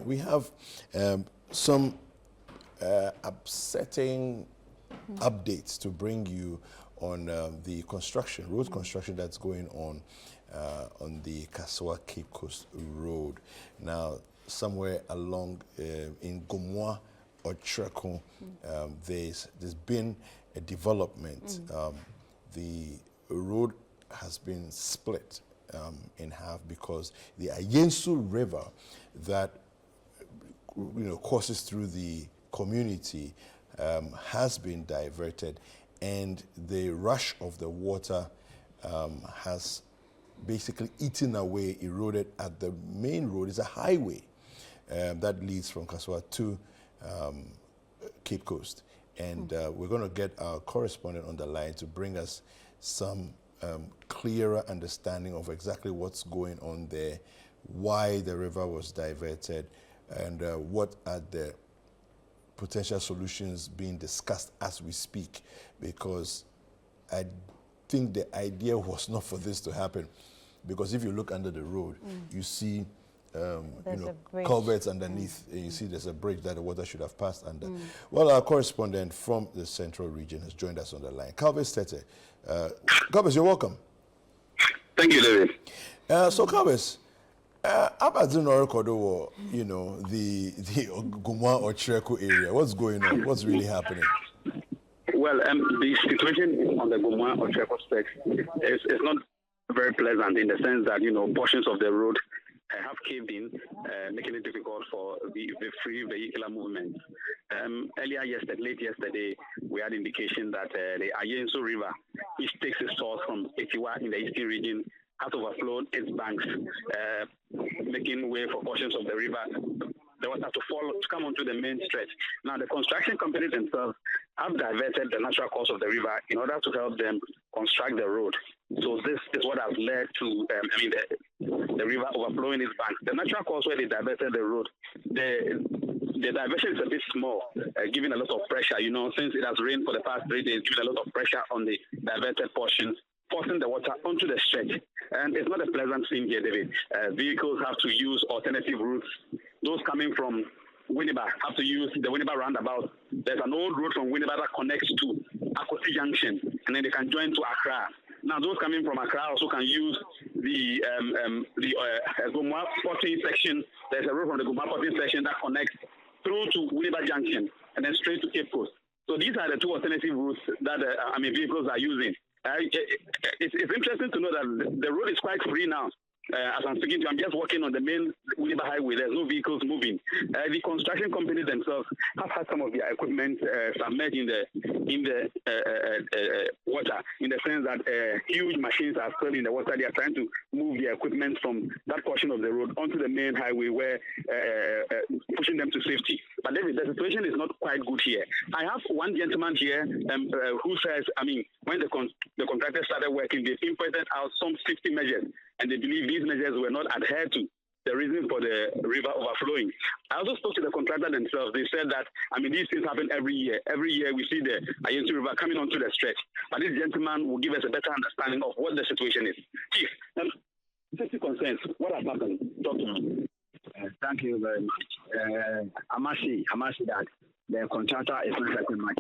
We have some upsetting updates to bring you on the construction, road construction that's going on the Kasoa Cape Coast Road. Now, somewhere along in Gomwa or Treko, there's been a development. The road has been split in half because the Ayensu River that courses through the community has been diverted, and the rush of the water has basically eaten away, eroded at the main road. It's a highway that leads from Kasoa to Cape Coast. And we're going to get our correspondent on the line to bring us some clearer understanding of exactly what's going on there, why the river was diverted, and what are the potential solutions being discussed as we speak, because I think the idea was not for this to happen. Because if you look under the road, you see culverts underneath, and you see there's a bridge that the water should have passed under. Well, our correspondent from the Central Region has joined us on the line. Calvis Tete. Calvis, you're welcome. Thank you, David. So, Calvis, Abadino, the Gumwa or Treko area, what's going on? What's really happening? Well, the situation on the Gumwa or Treko stretch is not very pleasant, in the sense that, portions of the road have caved in, making it difficult for the free vehicular movement. Late yesterday, we had indication that the Ayensu River, which takes its source from Etiwa in the eastern region, has overflowed its banks, making way for portions of the river, the water to come onto the main stretch. Now, the construction companies themselves have diverted the natural course of the river in order to help them construct the road. So this is what has led to, the river overflowing its banks. The natural course where they diverted the road, the diversion is a bit small, giving a lot of pressure, since it has rained for the past 3 days, giving a lot of pressure on the diverted portions, forcing the water onto the stretch. And it's not a pleasant scene here, David. Vehicles have to use alternative routes. Those coming from Winneba have to use the Winneba roundabout. There's an old road from Winneba that connects to Akoti Junction, and then they can join to Accra. Now, those coming from Accra also can use the Gomwa Porting section. There's a road from the Gomwa Porting section that connects through to Winneba Junction and then straight to Cape Coast. So these are the two alternative routes that vehicles are using. It's interesting to know that the road is quite free now. As I'm speaking to you, I'm just walking on the main Winneba highway. There's no vehicles moving. The construction companies themselves have had some of their equipment submerged in the water, in the sense that huge machines are still in the water. They are trying to move their equipment from that portion of the road onto the main highway, where pushing them to safety. But David, the situation is not quite good here. I have one gentleman here who says, when the contractor started working, they pinpointed out some safety measures, and they believe these measures were not adhered to. The reason for the river overflowing. I also spoke to the contractor themselves. They said that, these things happen every year. Every year we see the Ayensu River coming onto the stretch. But this gentleman will give us a better understanding of what the situation is. Chief, safety concerns, what has happened? Talk to me. Thank you very much. I must say that the contractor is not helping much.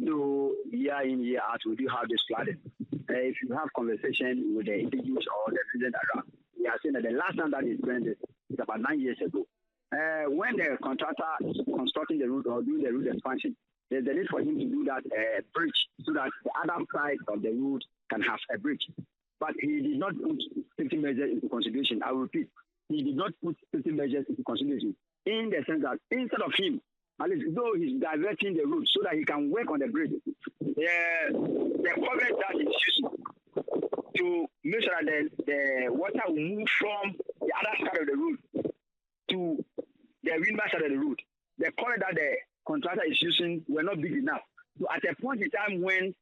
So year in, year out, we do have this flooding. If you have conversation with the individuals or the residents around, we are saying that the last time that is experienced is about 9 years ago. When the contractor is constructing the road or doing the road expansion, there's a need for him to do that bridge so that the other side of the road can have a bridge. But he did not put safety measures into consideration. I will repeat, he did not put safety measures into consideration, in the sense that instead of him, at least though he's diverting the route so that he can work on the bridge, the coverage that is used to make sure that the water will move from the other side of the road to the windward side of the road. The coverage that the contractor is using were not big enough. So at a point in time when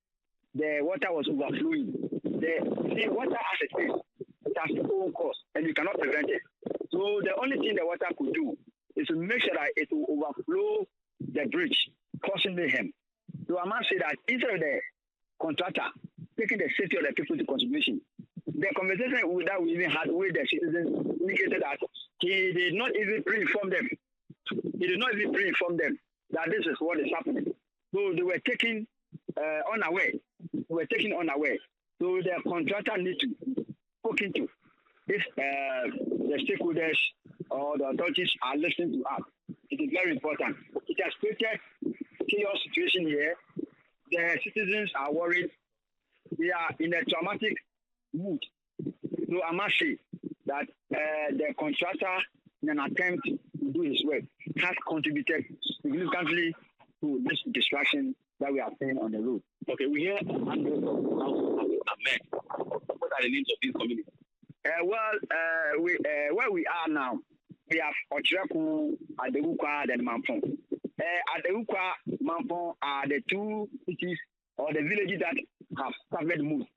the water was overflowing, the water has a taste. It has its own course, and you cannot prevent it. So the only thing the water could do is to make sure that it will overflow the bridge, causing mayhem. So I must say that instead of the contractor taking the safety of the people into consideration, the conversation that we even had with the citizens indicated that he did not even pre-inform them He did not even pre-inform them that this is what is happening. So they were taken unaware. So the contractor need to look into if the stakeholders or the authorities are listening to us. It is very important. It has created a chaos situation here. The citizens are worried. They are in a traumatic mood. So I must say that the contractor, in an attempt to do his work, has contributed significantly to this distraction that we are seeing on the road. Okay, we hear hundreds of houses have met. What are the names of these communities? Where we are now, we have Ochreku, Adewukwa, and Mampong. Adewukwa, Mampong are the two cities or the villages that have suffered most.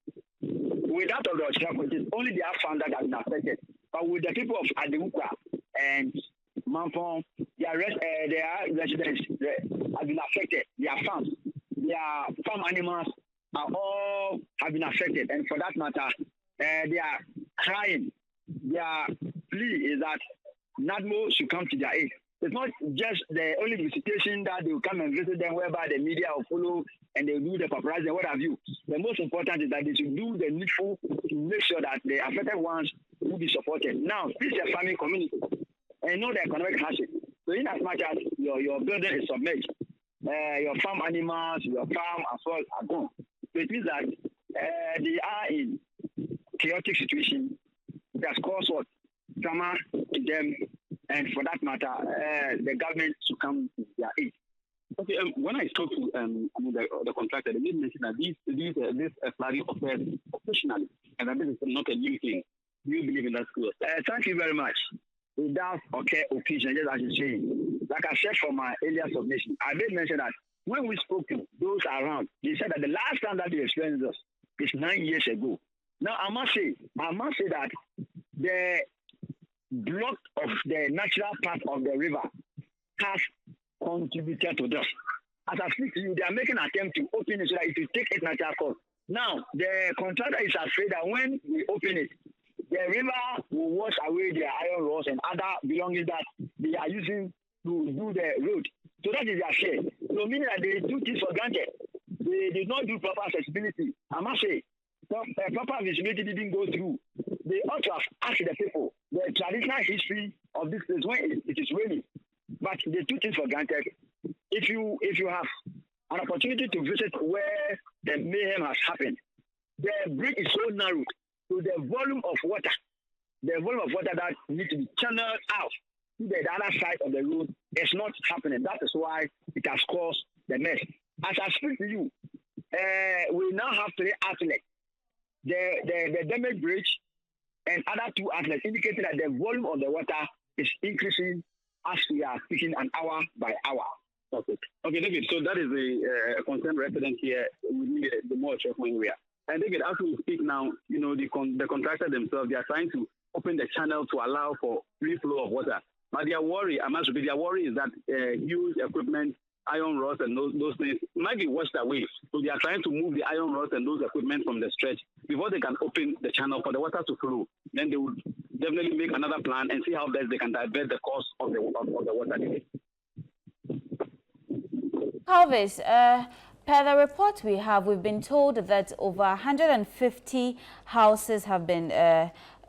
With that of the Ochreku, it is only their farm that has been affected. But with the people of Adewukwa and Mampong, their residents have been affected. Their farms, their farm animals have been affected. And for that matter, they are crying. Their plea is that NADMO should come to their aid. It's not just the only visitation that they will come and visit them, whereby the media will follow and they will do the paparazzi and what have you. The most important is that they should do the needful to make sure that the affected ones will be supported. Now, this is a farming community, and know the economic hardship. So in as much as your building is submerged, your farm animals, your farm as well are gone. So it means that they are in chaotic situation that cause what? Drama to them, and for that matter, the government should come to their aid. Okay, when I spoke to the contractor, they did mention that this flooding occurs occasionally, and that this is not a new thing. Do you believe in that school? Thank you very much. It does occur occasionally, just as you're saying. Like I said from my earlier submission, I did mention that when we spoke to those around, they said that the last time that they experienced this is 9 years ago. Now, I must say that the block of the natural part of the river has contributed to this. As I speak to you, they are making an attempt to open it so that it will take its natural course. Now, the contractor is afraid that when we open it, the river will wash away their iron rods and other belongings that they are using to do the road. So that is their share. So meaning that they do things for granted. They did not do proper accessibility. I must say, proper visibility didn't go through. They ought to have asked the people the traditional history of this place when it is raining. But they took things for granted. If you have an opportunity to visit where the mayhem has happened, the bridge is so narrow, so the volume of water that needs to be channeled out to the other side of the road is not happening. That is why it has caused the mess. As I speak to you, we now have 3 outlets. The damaged bridge and other 2 outlets indicating that the volume of the water is increasing as we are speaking an hour by hour. Okay, David, so that is the concerned resident here within the more Accra-Winneba area. And David, as we speak now, you know, the contractor themselves, they are trying to open the channel to allow for free flow of water. But their worry, I must repeat, their worry is that huge equipment, iron rods and those things might be washed away. So they are trying to move the iron rods and those equipment from the stretch before they can open the channel for the water to flow. Then they would definitely make another plan and see how best they can divert the course of the water. Elvis, per the report we've been told that over 150 houses have been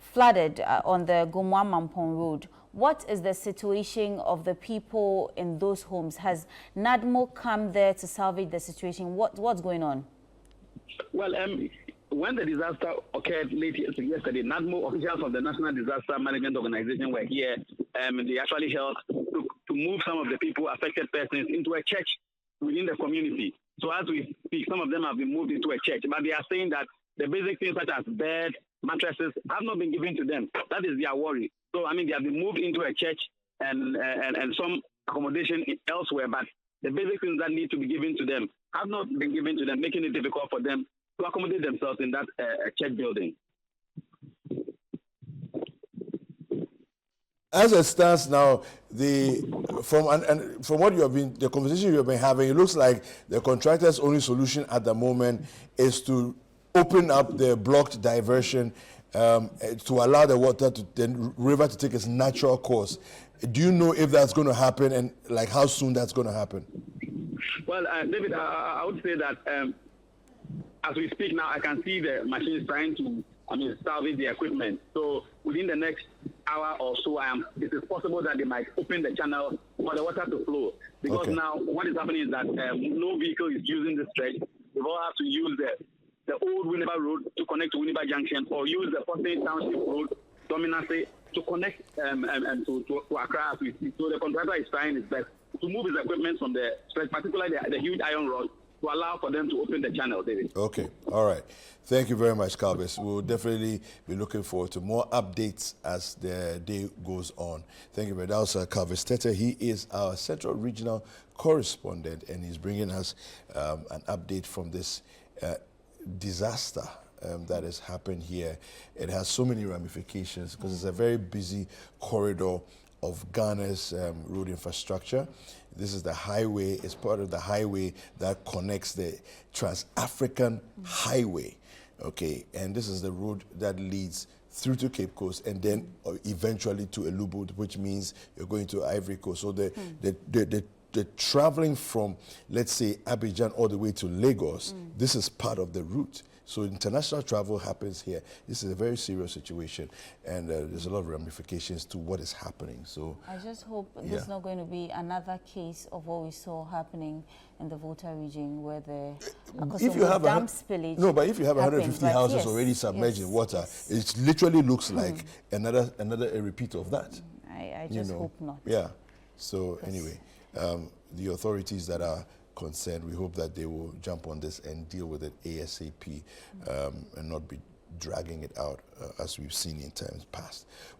flooded on the Gomwa-Mampong Road. What is the situation of the people in those homes? Has NADMO come there to salvage the situation? What's going on? Well, when the disaster occurred late yesterday, NADMO officials of the National Disaster Management Organization were here. They actually helped to move some of the people, affected persons, into a church within the community. So as we speak, some of them have been moved into a church, but they are saying that the basic things such as bed, mattresses have not been given to them. That is their worry. So, I mean, they have been moved into a church and some accommodation elsewhere, but the basic things that need to be given to them have not been given to them, making it difficult for them to accommodate themselves in that church building. As it stands now, from what you have been, the conversation you have been having, it looks like the contractor's only solution at the moment is to open up the blocked diversion to allow the water the river to take its natural course. Do you know if that's going to happen and like how soon that's going to happen? Well, David, I would say that as we speak now, I can see the machines trying to, salvage the equipment. So within the next hour or so, it is possible that they might open the channel for the water to flow. Because now what is happening is that no vehicle is using the stretch. They all have to use the old Winneba Road to connect to Winneba Junction, or use the Portland Township Road, Dominance, to connect to Accra as we speak. So the contractor is trying his best to move his equipment from the stretch, particularly the huge iron rod, to allow for them to open the channel, David. Okay, all right. Thank you very much, Calvis. We'll definitely be looking forward to more updates as the day goes on. Thank you very much. That was Calvis Tete. He is our Central Regional Correspondent, and he's bringing us an update from this disaster that has happened here. It has so many ramifications because it's a very busy corridor of Ghana's road infrastructure. This is the highway. It's part of the highway that connects the Trans-African Highway, okay? And this is the road that leads through to Cape Coast and then eventually to Elubu, which means you're going to Ivory Coast. So the traveling from, let's say, Abidjan all the way to Lagos, this is part of the route. So international travel happens here. This is a very serious situation, and there's a lot of ramifications to what is happening. So I just hope this is not going to be another case of what we saw happening in the Volta region, where the dam spillage. No, but if you have 150 houses already submerged in water, it literally looks like another repeat of that. I just hope not. Yeah. So anyway, the authorities that are concerned, we hope that they will jump on this and deal with it ASAP and not be dragging it out as we've seen in times past.